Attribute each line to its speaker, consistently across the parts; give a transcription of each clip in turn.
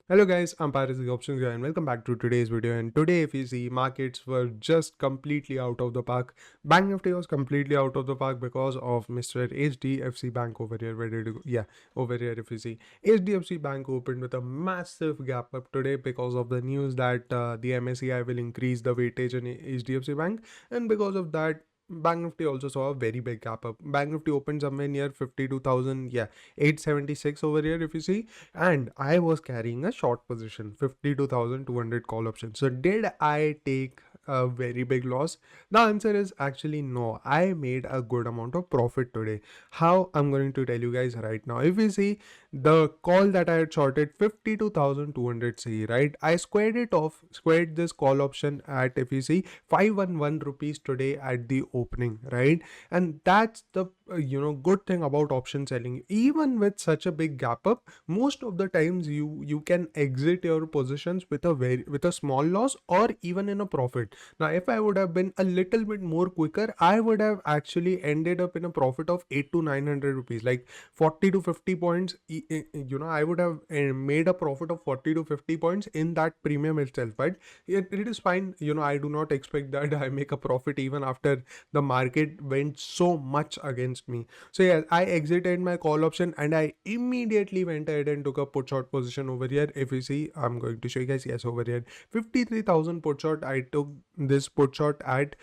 Speaker 1: Hello guys, I'm Paris the Options Guy and welcome back to today's video. And today if you see, markets were just completely out of the park. Bank Nifty was completely out of the park because of Mr. HDFC Bank over here. Where did you go? Yeah, over here if you see, HDFC Bank opened with a massive gap up today because of the news that the MSCI will increase the weightage in HDFC Bank, and because of that Bank Nifty also saw a very big gap up. Bank Nifty opened somewhere near 52,000, yeah, 876 over here if you see, and I was carrying a short position 52,200 call option. So did I take a very big loss? The answer is actually no. I made a good amount of profit today. How? I'm going to tell you guys right now. If you see the call that I had shorted 52,200 C, right? I squared it off, squared this call option at, if you see, 511 rupees today at the opening, right? And that's the good thing about option selling. Even with such a big gap up, most of the times you can exit your positions with a small loss or even in a profit. Now if I would have been a little bit more quicker, I would have actually ended up in a profit of 8 to 900 rupees, like 40 to 50 points. I would have made a profit of 40 to 50 points in that premium itself. But it is fine. I do not expect that I make a profit even after the market went so much against me. So yeah, I exited my call option and I immediately went ahead and took a put short position over here. If you see, I'm going to show you guys. Yes, over here, 53,000 put short. I took this put short at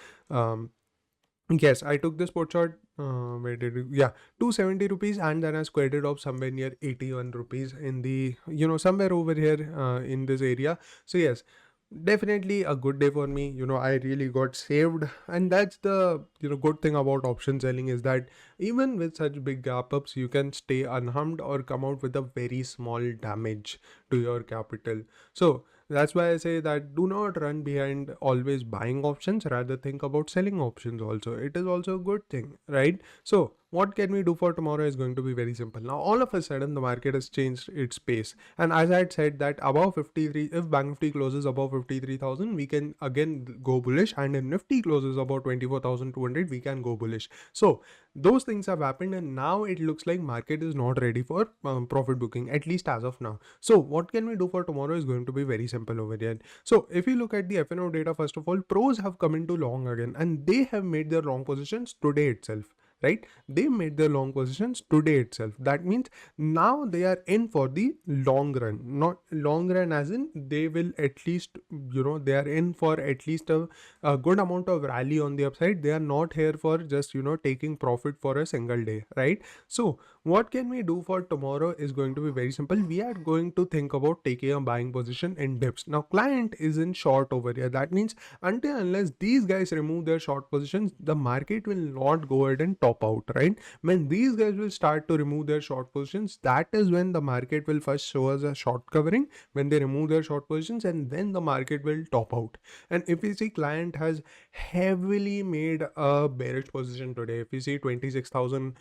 Speaker 1: yes, I took this put short. Where did it? Yeah, 270 rupees, and then I squared it off somewhere near 81 rupees in the somewhere over here in this area. So yes, definitely a good day for me. I really got saved, and that's the good thing about option selling is that even with such big gap ups, you can stay unharmed or come out with a very small damage to your capital. So that's why I say that do not run behind always buying options, rather think about selling options also. It is also a good thing, right? So what can we do for tomorrow is going to be very simple. Now all of a sudden the market has changed its pace, and as I had said that above 53, if Bank Nifty closes above 53,000, we can again go bullish, and if Nifty closes about 24,200, we can go bullish. So those things have happened, and now it looks like market is not ready for profit booking, at least as of now. So what can we do for tomorrow is going to be very simple over here. So if you look at the FNO data, first of all, pros have come into long again, and they have made their long positions today itself, right? They made their long positions today itself. That means now they are in for the long run. Not long run as in they will at least, they are in for at least a good amount of rally on the upside. They are not here for just taking profit for a single day, right? So what can we do for tomorrow is going to be very simple. We are going to think about taking a buying position in dips. Now client is in short over here. That means until unless these guys remove their short positions, the market will not go ahead and top out, right? When these guys will start to remove their short positions, that is when the market will first show us a short covering, when they remove their short positions, and then the market will top out. And if you see, client has heavily made a bearish position today. If you see 26,000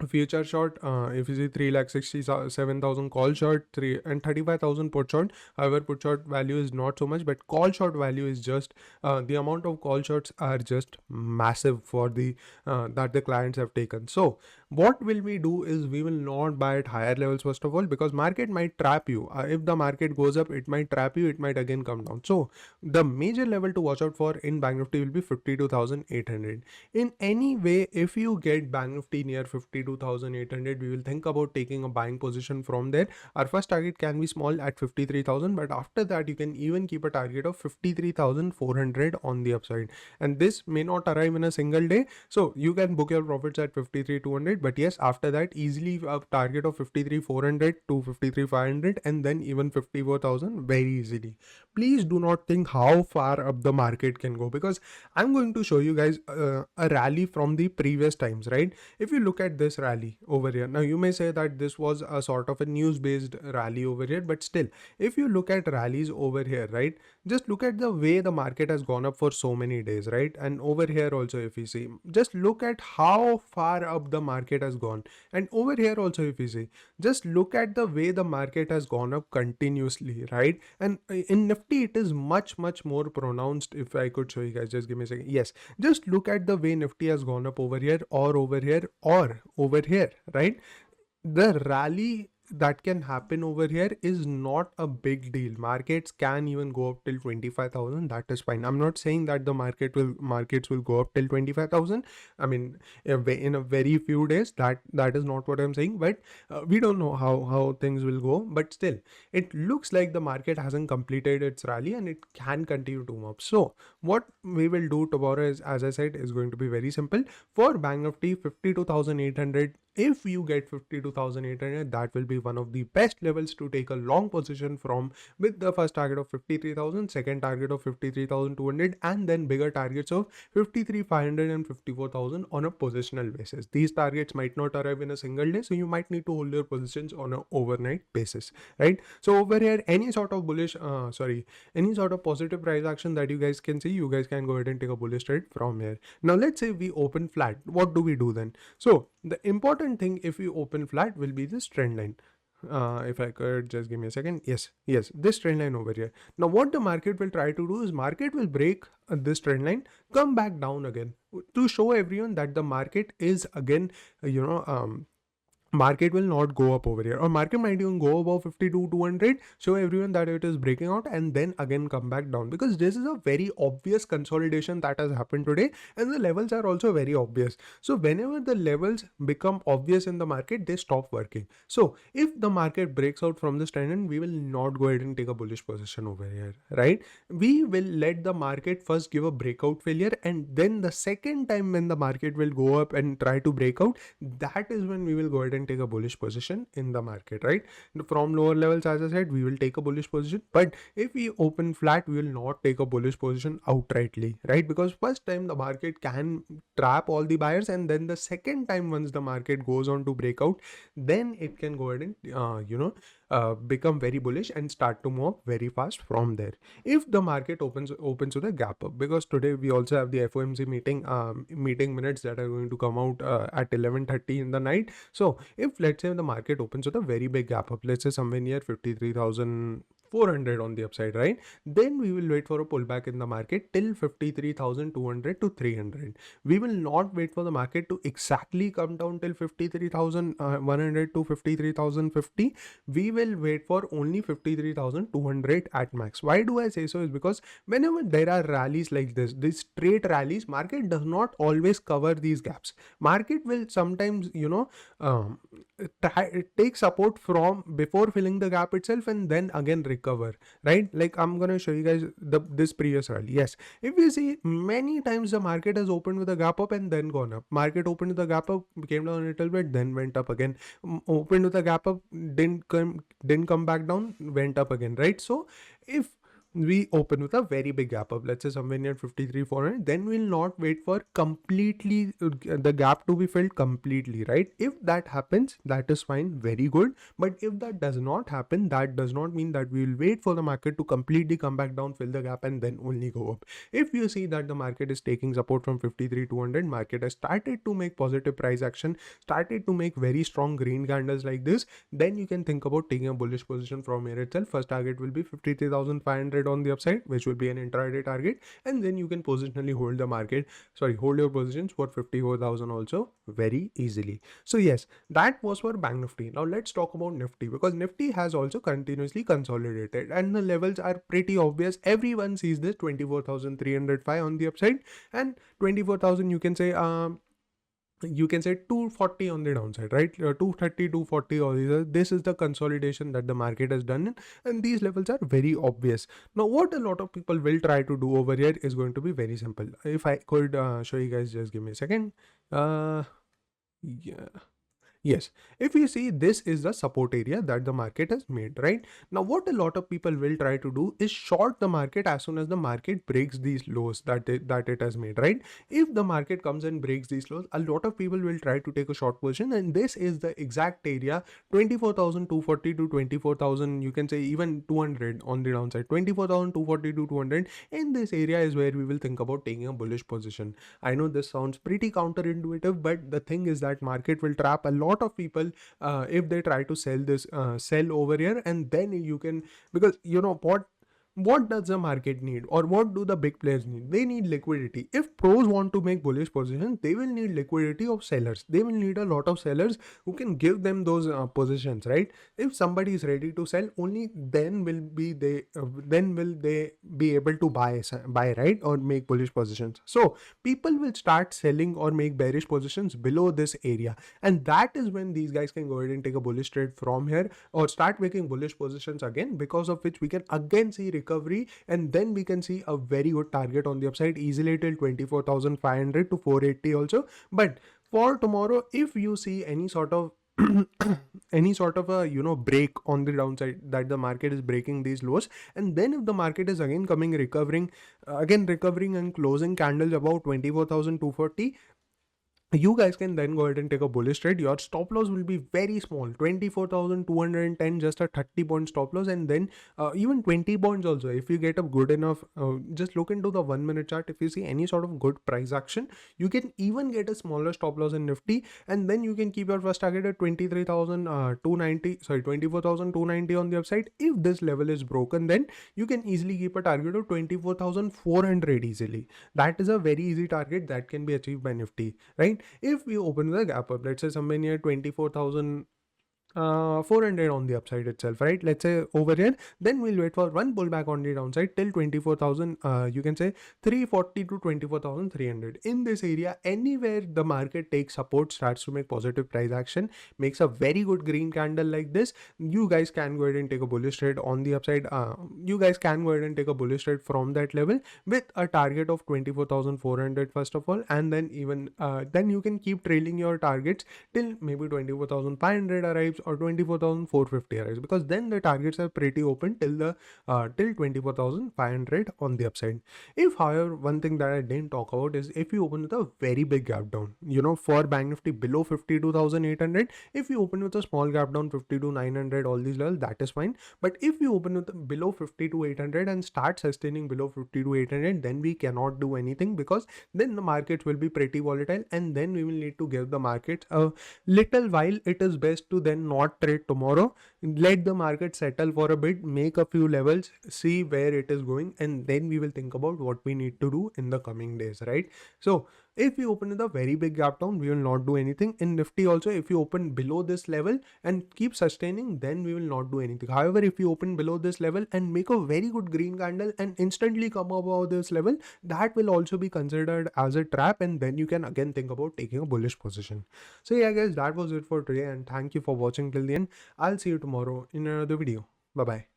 Speaker 1: future short, if you see 3,67,000 call short, 3 and 35,000 put short. However, put short value is not so much, but call short value is just the amount of call shorts are just massive for the that the clients have taken. So what will we do is we will not buy at higher levels first of all, because market might trap you. If the market goes up, it might trap you, it might again come down. So the major level to watch out for in Bank Nifty will be 52,800. In any way, if you get Bank Nifty near 52,800, we will think about taking a buying position from there. Our first target can be small at 53,000, but after that you can even keep a target of 53,400 on the upside, and this may not arrive in a single day. So you can book your profits at 53,200, but yes, after that easily a target of 53,400 to 53,500, and then even 54,000 very easily. Please do not think how far up the market can go, because I'm going to show you guys a rally from the previous times, right? If you look at this rally over here, now you may say that this was a sort of a news based rally over here, but still, if you look at rallies over here, right, just look at the way the market has gone up for so many days, right? And over here also, if you see, just look at how far up the market has gone. And over here also, if you see, just look at the way the market has gone up continuously, right? And in Nifty it is much more pronounced. If I could show you guys, just give me a second. Yes, just look at the way Nifty has gone up over here or over here or over here, right? The rally that can happen over here is not a big deal. Markets can even go up till 25,000. That is fine. I'm not saying that the markets will go up till 25,000. I mean, in a very few days. That is not what I'm saying. But we don't know how things will go. But still, it looks like the market hasn't completed its rally and it can continue to move up. So what we will do tomorrow is, as I said, is going to be very simple. For Bank Nifty 52,800, if you get 52,800, that will be one of the best levels to take a long position from, with the first target of 53,000, second target of 53,200, and then bigger targets of 53,500 and 54,000 on a positional basis. These targets might not arrive in a single day, so you might need to hold your positions on an overnight basis, right? So over here, any sort of any sort of positive price action that you guys can see, you guys can go ahead and take a bullish trade from here. Now let's say we open flat. What do we do then? So the important thing, if we open flat, will be this trend line. If I could just give me a second. Yes, this trend line over here. Now what the market will try to do is, market will break this trend line, come back down again to show everyone that the market is again, market will not go up over here, or market might even go above 52,200, show everyone that it is breaking out, and then again come back down, because this is a very obvious consolidation that has happened today, and the levels are also very obvious. So whenever the levels become obvious in the market, they stop working. So if the market breaks out from this trend line, we will not go ahead and take a bullish position over here, right? We will let the market first give a breakout failure, and then the second time when the market will go up and try to break out, that is when we will go ahead and take a bullish position in the market, right? From lower levels, as I said, we will take a bullish position, but if we open flat, we will not take a bullish position outrightly, right? Because first time the market can trap all the buyers, and then the second time, once the market goes on to breakout, then it can go ahead and become very bullish and start to move very fast from there. If the market opens with a gap up, because today we also have the FOMC meeting minutes that are going to come out at 11:30 in the night. So if, let's say, the market opens with a very big gap up, let's say somewhere near 53,400 on the upside, right? Then we will wait for a pullback in the market till 53,200 to 300. We will not wait for the market to exactly come down till 53,100 to 53,050. We will wait for only 53,200 at max. Why do I say so? Is because whenever there are rallies like this, these straight rallies, market does not always cover these gaps. Market will sometimes, take support from before filling the gap itself, and then again recover, right? Like I'm gonna show you guys this previous rally. Yes, if you see, many times the market has opened with a gap up and then gone up. Market opened with a gap up, came down a little bit, then went up again. Opened with a gap up, didn't come back down, went up again, right? So if we open with a very big gap up, let's say somewhere near 53,400, then we'll not wait for completely the gap to be filled completely, right? If that happens, that is fine, very good. But if that does not happen, that does not mean that we will wait for the market to completely come back down, fill the gap, and then only go up. If you see that the market is taking support from 53,200, market has started to make positive price action, started to make very strong green candles like this, then you can think about taking a bullish position from here itself. First target will be 53,500 on the upside, which will be an intraday target, and then you can positionally hold your positions for 54,000 also very easily. So yes, that was for Bank Nifty. Now let's talk about Nifty, because Nifty has also continuously consolidated and the levels are pretty obvious. Everyone sees this 24,305 on the upside, and 24,000, you can say 240 on the downside, right? 230, 240, all these this is the consolidation that the market has done, and these levels are very obvious. Now what a lot of people will try to do over here is going to be very simple. If I could show you guys, just give me a second. Yeah. Yes, if you see, this is the support area that the market has made, right? Now, what a lot of people will try to do is short the market as soon as the market breaks these lows that it has made, right? If the market comes and breaks these lows, a lot of people will try to take a short position, and this is the exact area, 24,240 to 24,000, you can say even 200 on the downside, 24,240 to 200. In this area is where we will think about taking a bullish position. I know this sounds pretty counterintuitive, but the thing is that market will trap a lot of people if they try to sell over here, and then you can, because you know what, what does the market need, or what do the big players need? They need liquidity. If pros want to make bullish positions, they will need liquidity of sellers. They will need a lot of sellers who can give them those positions, right? If somebody is ready to sell, only then will they be able to buy, right, or make bullish positions. So people will start selling or make bearish positions below this area, and that is when these guys can go ahead and take a bullish trade from here, or start making bullish positions again, because of which we can again see recovery, and then we can see a very good target on the upside easily till 24,500 to 480 also. But for tomorrow, if you see any sort of any sort of a break on the downside, that the market is breaking these lows, and then if the market is again coming recovering and closing candles about 24,240, you guys can then go ahead and take a bullish trade. Your stop loss will be very small, 24,210, just a 30-point stop loss, and then even 20 points also. If you get a good enough, just look into the 1 minute chart. If you see any sort of good price action, you can even get a smaller stop loss in Nifty, and then you can keep your first target at 23,290, sorry, 24,290 on the upside. If this level is broken, then you can easily keep a target of 24,400 easily. That is a very easy target that can be achieved by Nifty, right? If we open the gap up, let's say somewhere near 24,000 400 on the upside itself, right? Let's say over here, then we'll wait for one pullback on the downside till 24,000, you can say 340 to 24,300. In this area, anywhere the market takes support, starts to make positive price action, makes a very good green candle like this, you guys can go ahead and take a bullish trade on the upside. You guys can go ahead and take a bullish trade from that level with a target of 24,400 first of all, and then even then you can keep trailing your targets till maybe 24,500 arrives, or 24,450 arrives, because then the targets are pretty open till 24,500 on the upside. If, however, one thing that I didn't talk about is if you open with a very big gap down, for Bank Nifty below 52,800, if you open with a small gap down 52,900, all these levels, that is fine. But if you open with below 52,800 and start sustaining below 52,800, then we cannot do anything, because then the markets will be pretty volatile, and then we will need to give the markets a little while. It is best to then not trade tomorrow, let the market settle for a bit, make a few levels, see where it is going, and then we will think about what we need to do in the coming days, right? So if we open with a very big gap down, we will not do anything. In Nifty also, if you open below this level and keep sustaining, then we will not do anything. However, if you open below this level and make a very good green candle and instantly come above this level, that will also be considered as a trap, and then you can again think about taking a bullish position. So yeah guys, that was it for today, and thank you for watching till the end. I'll see you tomorrow in another video. Bye bye.